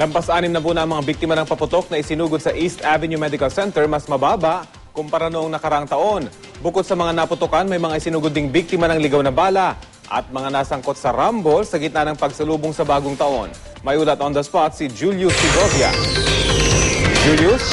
Lampas-anim na buwan ang mga biktima ng paputok na isinugod sa East Avenue Medical Center, mas mababa kumpara noong nakaraang taon. Bukod sa mga naputukan, may mga isinugod ding biktima ng ligaw na bala at mga nasangkot sa rumble sa gitna ng pagsalubong sa bagong taon. May ulat on the spot si Julius Segovia. Julius?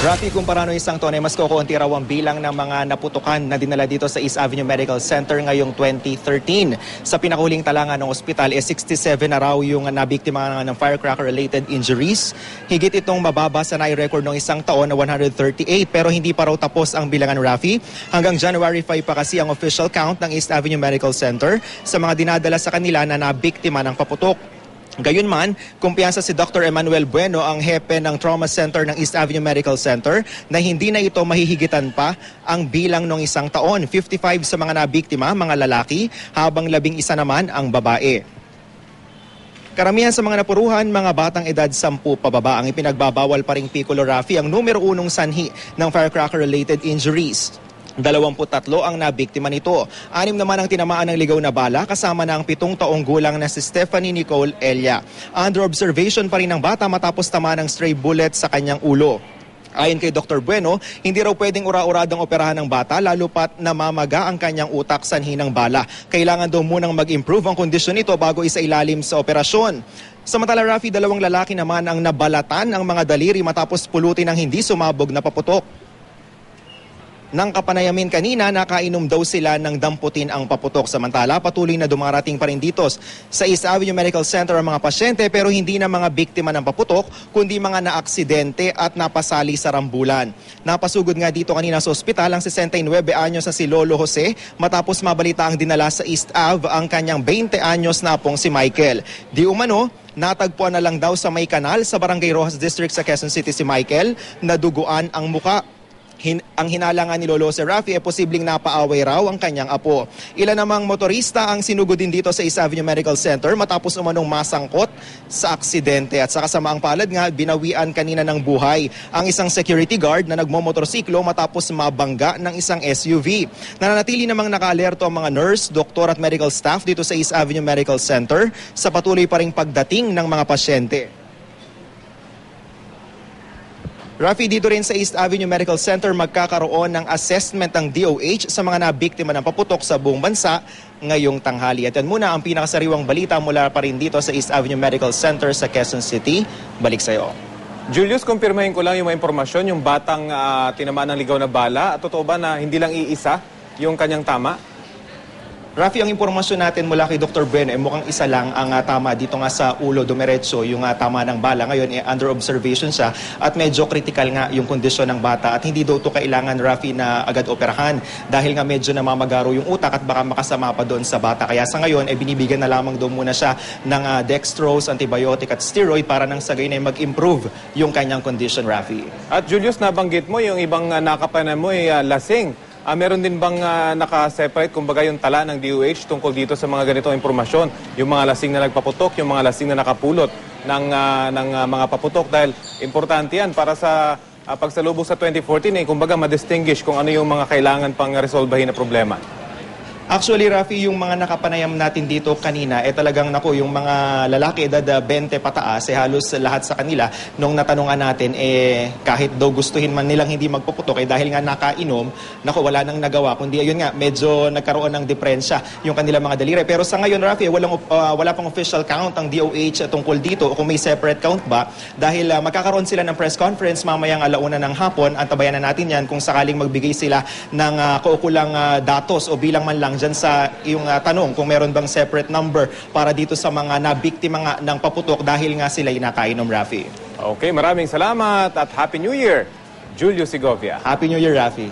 Rafi, kumpara noong isang taon ay mas kukunti raw ang bilang ng mga naputukan na dinala dito sa East Avenue Medical Center ngayong 2013. Sa pinakahuling talangan ng ospital, 67 na raw yung nabiktima ng firecracker-related injuries. Higit itong mababa sa nai-record noong isang taon na 138, pero hindi pa raw tapos ang bilangan, Rafi. Hanggang January 5 pa kasi ang official count ng East Avenue Medical Center sa mga dinadala sa kanila na nabiktima ng paputok. Gayunman, kumpiyansa si Dr. Emmanuel Bueno, ang hepe ng Trauma Center ng East Avenue Medical Center, na hindi na ito mahihigitan pa ang bilang ng isang taon. 55 sa mga nabiktima, mga lalaki, habang 11 naman ang babae. Karamihan sa mga napuruhan, mga batang edad 10 pababa. Ang ipinagbabawal pa ring Piccolo, Rafi, ang numero 1 sanhi ng firecracker-related injuries. 23 ang nabiktima nito. 6 naman ang tinamaan ng ligaw na bala, kasama na ang 7 taong gulang na si Stephanie Nicole Elia. Under observation pa rin ang bata matapos tamaan ng stray bullet sa kanyang ulo. Ayon kay Dr. Bueno, hindi raw pwedeng ura-uradang operahan ng bata, lalo pat namamaga ang kanyang utak sanhi ng bala. Kailangan daw munang mag-improve ang kondisyon nito bago isailalim sa operasyon. Samantala, Rafi, 2 lalaki naman ang nabalatan ang mga daliri matapos pulutin ng hindi sumabog na paputok. Nang kapanayamin kanina, nakainom daw sila ng damputin ang paputok. Samantala, patuloy na dumarating pa rin dito sa East Avenue Medical Center ang mga pasyente, pero hindi na mga biktima ng paputok, kundi mga naaksidente at napasali sa rambulan. Napasugod nga dito kanina sa ospital ang 69 anyos na si Lolo Jose matapos mabalita ang dinala sa East Ave ang kanyang 20 anyos na pong si Michael. Di umano, natagpuan na lang daw sa may kanal sa Barangay Rojas District sa Quezon City si Michael na duguan ang muka. Ang hinalangan ni Lolo Rafi ay posibleng napaaway raw ang kanyang apo. Ilan namang motorista ang sinugod din dito sa East Avenue Medical Center matapos umanong masangkot sa aksidente. At sa kasamaang palad nga, binawian kanina ng buhay ang isang security guard na nagmomotorsiklo matapos mabangga ng isang SUV. Nananatili namang naka-alerto ang mga nurse, doktor at medical staff dito sa East Avenue Medical Center sa patuloy pa ring pagdating ng mga pasyente. Rafi, dito rin sa East Avenue Medical Center magkakaroon ng assessment ng DOH sa mga nabiktima ng paputok sa buong bansa ngayong tanghali. At yan muna ang pinakasariwang balita mula pa rin dito sa East Avenue Medical Center sa Quezon City. Balik sa iyo. Julius, kumpirmahin ko lang yung mga impormasyon, yung batang tinamaan ng ligaw na bala. At totoo ba na hindi lang iisa yung kanyang tama? Rafi, ang impormasyon natin mula kay Dr. Bueno, mukhang isa lang ang tama dito nga sa ulo dumiretso, yung tama ng bala. Ngayon, under observation siya at medyo critical nga yung kondisyon ng bata at hindi daw ito kailangan, Rafi, na agad operahan dahil nga medyo namamagaro yung utak at baka makasama pa doon sa bata. Kaya sa ngayon, binibigyan na lamang daw muna siya ng dextrose, antibiotic at steroid para nang sa gayon ay mag-improve yung kanyang kondisyon, Rafi. At Julius, nabanggit mo yung ibang nakapanan mo ay lasing. Meron din bang naka-separate, kumbaga yung tala ng DOH tungkol dito sa mga ganitong impormasyon? Yung mga lasing na nagpaputok, yung mga lasing na nakapulot ng mga paputok. Dahil importante yan para sa pagsalubong sa 2014, kumbaga ma-distinguish kung ano yung mga kailangan pang resolbahin na problema. Actually, Rafi, yung mga nakapanayam natin dito kanina, talagang yung mga lalaki edad 20 pataas, halos lahat sa kanila, nung natanungan natin, kahit daw gustuhin man nilang hindi magpuputok, dahil nga nakainom, wala nang nagawa, kundi ayun nga, medyo nagkaroon ng diferensya yung kanilang mga daliri. Pero sa ngayon, Rafi, wala pang official count ang DOH tungkol dito, o kung may separate count ba, dahil magkakaroon sila ng press conference mamayang 1:00 ng hapon, antabayan na natin yan kung sakaling magbigay sila ng kaukulang datos o bilang man lang dyan sa iyong tanong kung meron bang separate number para dito sa mga nabiktima nga ng paputok dahil nga sila nakainom, Rafi. Okay, maraming salamat at Happy New Year, Julius Segovia. Happy New Year, Rafi.